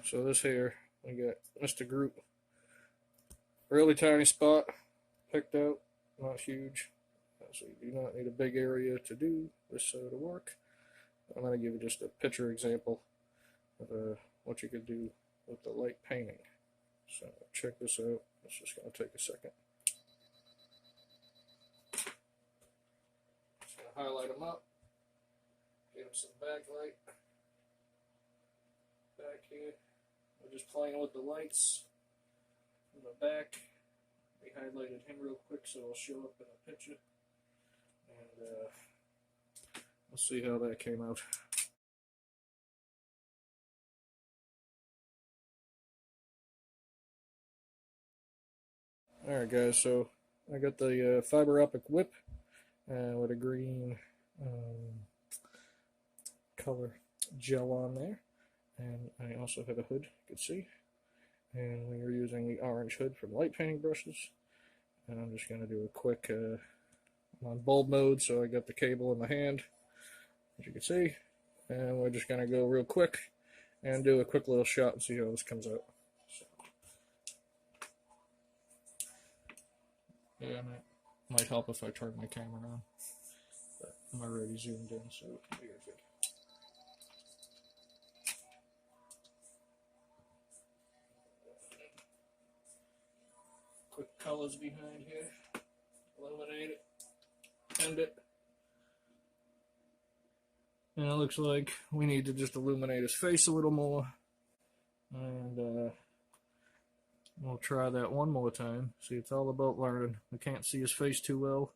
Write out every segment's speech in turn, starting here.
So this here, we got Mr. Groot. Really tiny spot picked out, not huge. So you do not need a big area to do this to work. I'm going to give you just a picture example of what you could do with the light painting. So check this out. It's just going to take a second. Just going to highlight them up. Give them some backlight. Back here. We're just playing with the lights in the back. We highlighted him real quick so it'll show up in the picture. And let's see how that came out. Alright guys, so I got the fiber optic whip with a green color gel on there. And I also have a hood, you can see. And we are using the orange hood from light painting brushes. And I'm just going to do a quick, I'm on bulb mode, so I got the cable in my hand, as you can see. And we're just going to go real quick and do a quick little shot and see how this comes out. So, yeah, it might help if I turn my camera on. But I'm already zoomed in, so you're good. Quick colors behind here. Illuminate it. End it. And it looks like we need to just illuminate his face a little more. And we'll try that one more time. See, it's all about learning. We can't see his face too well,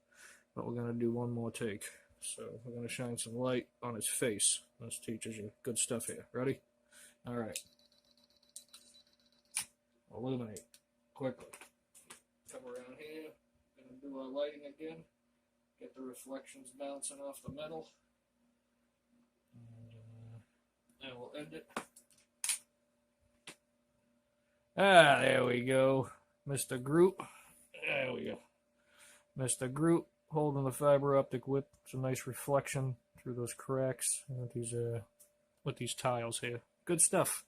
but we're going to do one more take. So we're going to shine some light on his face. This teaches you good stuff here. Ready? Alright. Illuminate. Quickly. Come around here and do our lighting again. Get the reflections bouncing off the metal. And we'll end it. Ah, there we go. Mr. Groot. There we go. Mr. Groot holding the fiber optic whip. It's a nice reflection through those cracks with these tiles here. Good stuff.